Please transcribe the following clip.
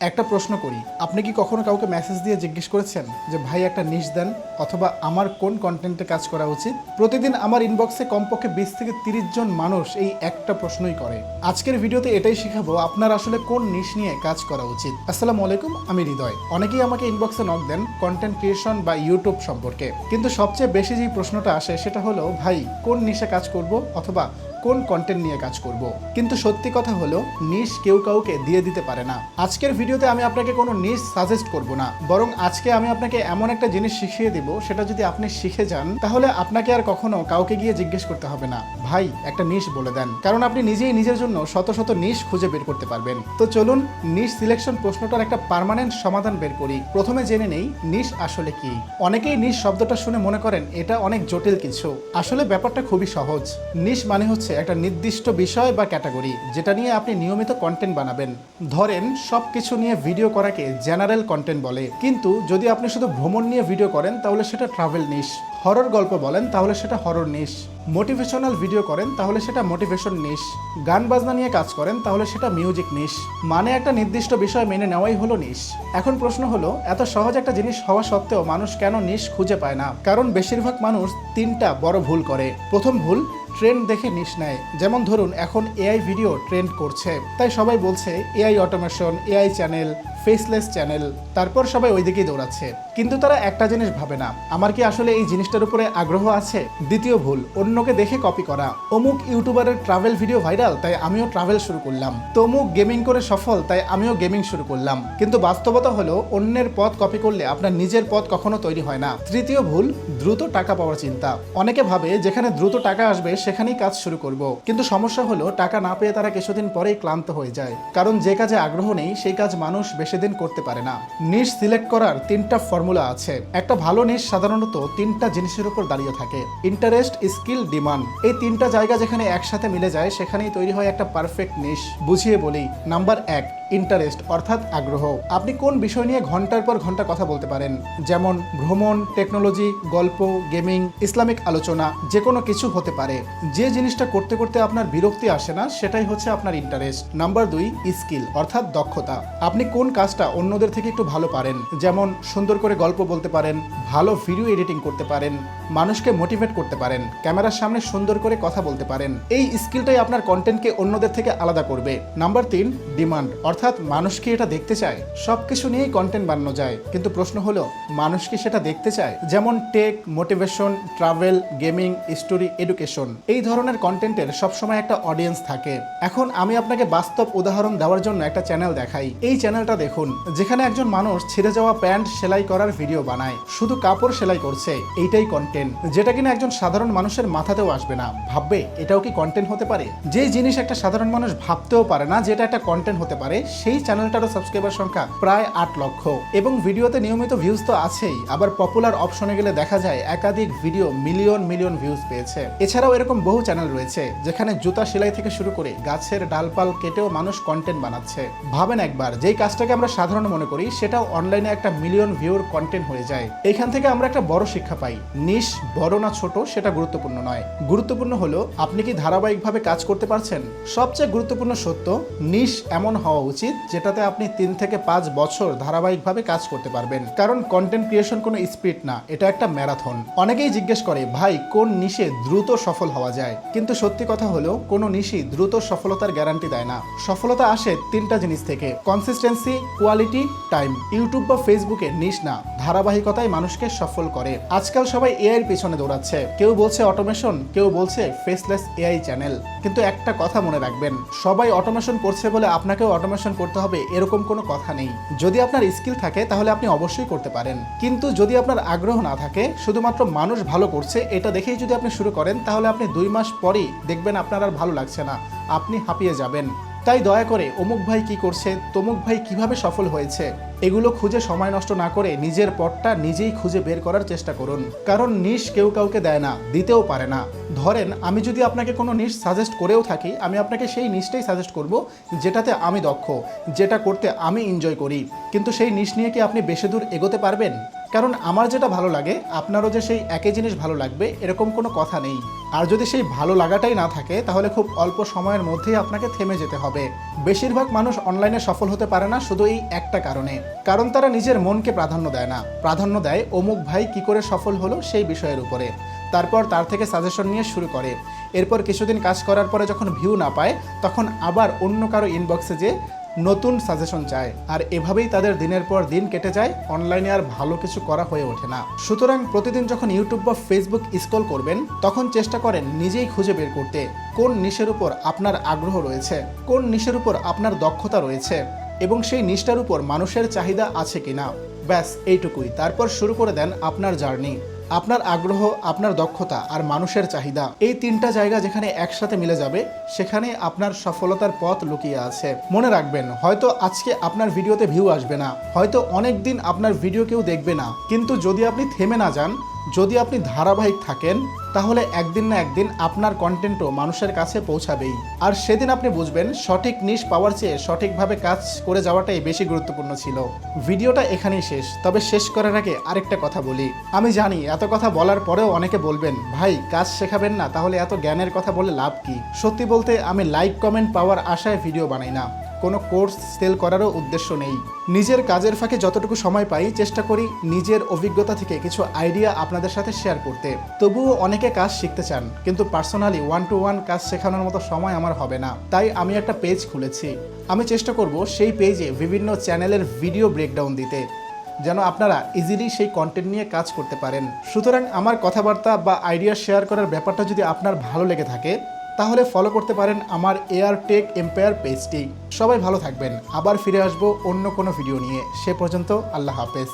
একটা প্রশ্ন করি, আপনি কি কখনো কাউকে মেসেজ দিয়ে জিজ্ঞেস করেছেন যে ভাই একটা নিশ দেন, অথবা আমার কোন কন্টেন্টে কাজ করা উচিত? প্রতিদিন আমার ইনবক্সে কমপক্ষে 20 থেকে 30 জন মানুষ এই একটা প্রশ্নই করে। আজকের ভিডিওতে এটাই শেখাবো আপনার আসলে কোন নিশ নিয়ে কাজ করা উচিত। আসসালামু আলাইকুম, আমি হৃদয়। অনেকেই আমাকে ইনবক্সে নক দেন কন্টেন্ট ক্রিয়েশন বা ইউটিউব সম্পর্কে, কিন্তু সবচেয়ে বেশি যে প্রশ্নটা আসে সেটা হলো, ভাই কোন নিশে কাজ করব অথবা কোন কন্টেন্ট নিয়ে কাজ করব। কিন্তু সত্যি কথা হলো, নিশ কেউ কাউকে দিয়ে দিতে পারে না। আজকের ভিডিওতে আমি আপনাকে কোনো নিশ সাজেস্ট করব না, বরং আজকে আমি আপনাকে এমন একটা জিনিস শিখিয়ে দিব, সেটা যদি আপনি শিখে যান তাহলে আপনাকে আর কখনো কাউকে গিয়ে জিজ্ঞেস করতে হবে না, ভাই একটা নিশ বলে দেন। কারণ আপনি নিজেই নিজের জন্য শত শত নিশ খুঁজে বের করতে পারবেন। তো চলুন নিশ সিলেকশন প্রশ্নটার একটা পার্মানেন্ট সমাধান বের করি। প্রথমে জেনে নেই নিশ আসলে কি। অনেকেই নিশ শব্দটা শুনে মনে করেন এটা অনেক জটিল কিছু। আসলে ব্যাপারটা খুবই সহজ। নিশ মানে হচ্ছে একটা নির্দিষ্ট বিষয় বা ক্যাটাগরি, যেটা নিয়ে আপনি নিয়মিত কন্টেন্ট বানাবেন। ধরেন সবকিছু নিয়ে ভিডিও করাকে জেনারেল কন্টেন্ট বলে, কিন্তু যদি আপনি শুধু ভ্রমণ নিয়ে ভিডিও করেন তাহলে সেটা ট্রাভেল নিশ। হরর গল্প বলেন তাহলে সেটা হরর নিশ। মোটিভেশনাল ভিডিও করেন তাহলে সেটা মোটিভেশন নিশ। গান বাজনা নিয়ে কাজ করেন তাহলে সেটা মিউজিক নিশ। মানে একটা নির্দিষ্ট বিষয় মেনে নেওয়াই হলো নিশ। এখন প্রশ্ন হলো, এত সহজ একটা জিনিস হওয়া সত্ত্বেও মানুষ কেন নিশ খুঁজে পায় না? কারণ বেশিরভাগ মানুষ তিনটা বড় ভুল করে। প্রথম ভুল, ট্রেন্ড দেখে নিশ নেয়। যেমন ধরুন এখন এআই ভিডিও ট্রেন্ড করছে, তাই সবাই বলছে AI automation, AI channel, faceless channel, তারপর সবাই ওই দিকেই দৌড়াচ্ছে। কিন্তু তারা একটা জিনিস ভাবে না, আমার কি আসলে এই জিনিসটার উপরে আগ্রহ আছে? দ্বিতীয় ভুল, অন্যকে দেখে কপি করা। অমুক ইউটিউবারের ট্রাভেল ভিডিও ভাইরাল, তাই আমিও ট্রাভেল শুরু করলাম। তমুক গেমিং করে সফল, তাই আমিও গেমিং শুরু করলাম। কিন্তু বাস্তবতা হলো, অন্যের পথ কপি করলে আপনার নিজের পথ কখনো তৈরি হয় না। তৃতীয় ভুল, দ্রুত টাকা পাওয়ার চিন্তা। অনেকে ভাবে যেখানে দ্রুত টাকা আসবে সেখানেই কাজ শুরু করব। কিন্তু সমস্যা হলো, টাকা না পেয়ে তারা কিছুদিন পরেই ক্লান্ত হয়ে যায়। কারণ যে কাজে আগ্রহ নেই সেই কাজ মানুষ বেশি দিন করতে পারে না। নিশ সিলেক্ট করার তিনটা ফর্মুলা আছে। একটা ভালো নিশ সাধারণত তিনটা জিনিসের উপর দাঁড়িয়ে থাকে: ইন্টারেস্ট, স্কিল, ডিমান্ড। এই তিনটা জায়গা যেখানে একসাথে মিলে যায় সেখানেই তৈরি হয় একটা পারফেক্ট নিশ। বুঝিয়ে বলি। নাম্বার 1, ইন্টারেস্ট অর্থাৎ আগ্রহ। আপনি কোন বিষয় নিয়ে ঘন্টার পর ঘন্টা কথা বলতে পারেন? যেমন ভ্রমণ, টেকনোলজি, গল্প, গেমিং, ইসলামিক আলোচনা, যে কোনো কিছু হতে পারে। যে জিনিসটা করতে করতে আপনার বিরক্তি আসে না, সেটাই হচ্ছে আপনার ইন্টারেস্ট। নাম্বার 2, স্কিল অর্থাৎ দক্ষতা। আপনি কোন কাজটা অন্যদের থেকে একটু ভালো পারেন? যেমন সুন্দর করে গল্প বলতে পারেন, ভালো ভিডিও এডিটিং করতে পারেন, মানুষকে মোটিভেট করতে পারেন, ক্যামেরার সামনে সুন্দর করে কথা বলতে পারেন। এই স্কিলটাই আপনার কন্টেন্টকে অন্যদের থেকে আলাদা করবে। নাম্বার 3, ডিমান্ড অর্থাৎ মানুষ কি এটা দেখতে চায়? সবকিছু নিয়েই কন্টেন্ট বানানো যায়, কিন্তু প্রশ্ন হলো মানুষ কি সেটা দেখতে চায়? যেমন tech, motivation, travel, gaming, story, education, এই ধরনের কন্টেন্টের সবসময় একটা অডিয়েন্স থাকে। এখন আমি আপনাকে বাস্তব উদাহরণ দেওয়ার জন্য একটা চ্যানেল দেখাই। এই চ্যানেলটা দেখুন, যেখানে একজন মানুষ ছিঁড়ে যাওয়া প্যান্ট সেলাই করার ভিডিও বানায়। শুধু কাপড় সেলাই করছে, এইটাই কন্টেন্ট, যেটা কিনা একজন সাধারণ মানুষের মাথাতেও আসবে না। ভাববে এটাও কি কন্টেন্ট হতে পারে? যে জিনিস একটা সাধারণ মানুষ ভাবতেও পারে না যেটা একটা কন্টেন্ট হতে পারে, সেই চ্যানেলটারও সাবস্ক্রাইবার সংখ্যা প্রায় 8 লক্ষ। এবং ভিডিওতে নিয়মিত ভিউজ তো আছেই, আবার পপুলার অপশনে গেলে দেখা যায় একাধিক ভিডিও মিলিয়ন মিলিয়ন ভিউজ পেয়েছে। এছাড়াও এরকম বহু চ্যানেল রয়েছে যেখানে জুতা সেলাই থেকে শুরু করে গাছের ডালপাল কেটেও মানুষ কন্টেন্ট বানাচ্ছে। ভাবেন একবার, যেই কাজটাকে আমরা সাধারণ মনে করি সেটাও অনলাইনে একটা মিলিয়ন ভিউর কন্টেন্ট হয়ে যায়। এখান থেকে আমরা একটা বড় শিক্ষা পাই, নিশ বড় না ছোট সেটা গুরুত্বপূর্ণ নয়। গুরুত্বপূর্ণ হলো আপনি কি ধারাবাহিকভাবে কাজ করতে পারছেন। সবচেয়ে গুরুত্বপূর্ণ সত্য, নিশ এমন হওয়া উচিত যেটাতে আপনি 3 থেকে 5 বছর ধারাবাহিকভাবে কাজ করতে পারবেন। কারণ কন্টেন্ট ক্রিয়েশন কোনো স্পিড না, এটা একটা ম্যারাথন। অনেকেই জিজ্ঞেস করে, ভাই কোন নিশে দ্রুত সফল হওয়া যায়? কিন্তু সত্যি কথা হলো, কোনো নিশই দ্রুত সফলতার গ্যারান্টি দেয় না। সফলতা আসে তিনটা জিনিস থেকে: কনসিস্টেন্সি, কোয়ালিটি, টাইম। ইউটিউব বা ফেসবুকে নিশ না, ধারাবাহিকতাই মানুষকে সফল করে। আজকাল সবাই এআই এর পেছনে দৌড়াচ্ছে, কেউ বলছে অটোমেশন, কেউ বলছে ফেসলেস এআই চ্যানেল। কিন্তু একটা কথা মনে রাখবেন, সবাই অটোমেশন করছে বলে আপনাকেও অটোমেশন করতে হবে এরকম কোনো কথা নেই। যদি আপনার স্কিল থাকে তাহলে আপনি অবশ্যই করতে পারেন, কিন্তু যদি আপনার আগ্রহ না থাকে, শুধুমাত্র মানুষ ভালো করছে এটা দেখেই যদি আপনি শুরু করেন, তাহলে আপনি 2 মাস পরেই দেখবেন আপনার আর ভালো লাগছে না, আপনি হাঁপিয়ে যাবেন। তাই দয়া করে অমুক ভাই কি করছে, তমুক ভাই কিভাবে সফল হয়েছে, এগুলো খুঁজে সময় নষ্ট না করে নিজের পথটা নিজেই খুঁজে বের করার চেষ্টা করুন। কারণ নিশ কেউ কাউকে দেয় না, দিতেও পারে না। ধরেন আমি যদি আপনাকে কোনো নিশ সাজেস্ট করেও থাকি, আমি আপনাকে সেই নিশটাই সাজেস্ট করব যেটাতে আমি দক্ষ, যেটা করতে আমি এনজয় করি। কিন্তু সেই নিশ নিয়ে কি আপনি বেশি দূর এগোতে পারবেন? কারণ আমার যেটা ভালো লাগে আপনারও যে সেই একই জিনিস ভালো লাগবে এরকম কোনো কথা নেই। আর যদি সেই ভালো লাগাটাই না থাকে তাহলে খুব অল্প সময়ের মধ্যেই আপনাকে থেমে যেতে হবে। বেশিরভাগ মানুষ অনলাইনে সফল হতে পারে না শুধু এই একটা কারণে, কারণ তারা নিজের মনকে প্রাধান্য দেয় না, প্রাধান্য দেয় অমুক ভাই কি করে সফল হলো সেই বিষয়ের উপরে। তারপর তার থেকে সাজেশন নিয়ে শুরু করে। এরপর কিছুদিন কাজ করার পরে যখন ভিউ না পায় তখন আবার অন্য কারো ইনবক্সে যে নতুন সাজেশন চায়। আর এভাবেই তাদের দিনের পর দিন কেটে যায়, অনলাইনে আর ভালো কিছু করা হয়ে ওঠে না। সুতরাং প্রতিদিন যখন ইউটিউব বা ফেসবুক স্ক্রল করবেন তখন চেষ্টা করেন নিজেই খুঁজে বের করতে কোন নিশের উপর আপনার আগ্রহ রয়েছে, কোন নিশের উপর আপনার দক্ষতা রয়েছে এবং সেই নিশটার উপর মানুষের চাহিদা আছে কিনা। ব্যাস এইটুকুই। তারপর শুরু করে দেন আপনার জার্নি। আপনার আগ্রহ, আপনার দক্ষতা আর মানুষের চাহিদা, এই তিনটা জায়গা যেখানে একসাথে মিলে যাবে সেখানে আপনার সফলতার পথ লুকিয়ে আছে। মনে রাখবেন, হয়তো আজকে আপনার ভিডিওতে ভিউ আসবে না, হয়তো অনেক দিন আপনার ভিডিও কেউ দেখবে না, কিন্তু যদি আপনি থেমে না যান, যদি আপনি ধারাবাহিক থাকেন, তাহলে একদিন না একদিন আপনার কন্টেন্টও মানুষের কাছে পৌঁছাবেই। আর সেদিন আপনি বুঝবেন সঠিক নিশ পাওয়ার চেয়ে সঠিকভাবে কাজ করে যাওয়াটাই বেশি গুরুত্বপূর্ণ ছিল। ভিডিওটা এখানেই শেষ, তবে শেষ করার আগে আরেকটা কথা বলি। আমি জানি এত কথা বলার পরেও অনেকে বলবেন, ভাই কাজ শেখাবেন না, তাহলে এত জ্ঞানের কথা বলে লাভ কি? সত্যি বলতে আমি লাইক কমেন্ট পাওয়ার আশায় ভিডিও বানাই না, কোনো কোর্স সেল করারও উদ্দেশ্য নেই। নিজের কাজের ফাঁকে যতটুকু সময় পাই চেষ্টা করি নিজের অভিজ্ঞতা থেকে কিছু আইডিয়া আপনাদের সাথে শেয়ার করতে। তবুও অনেকে কাজ শিখতে চান, কিন্তু পার্সোনালি 1-to-1 কাজ শেখানোর মতো সময় আমার হবে না। তাই আমি একটা পেজ খুলেছি। আমি চেষ্টা করব সেই পেজে বিভিন্ন চ্যানেলের ভিডিও ব্রেকডাউন দিতে, যেন আপনারা ইজিলি সেই কন্টেন্ট নিয়ে কাজ করতে পারেন। সুতরাং আমার কথাবার্তা বা আইডিয়া শেয়ার করার ব্যাপারটা যদি আপনার ভালো লেগে থাকে তাহলে ফলো করতে পারেন আমার এআর টেক এম্পায়ার পেজটি। সবাই ভালো থাকবেন, আবার ফিরে আসবো অন্য কোনো ভিডিও নিয়ে। সে পর্যন্ত আল্লাহ হাফেজ।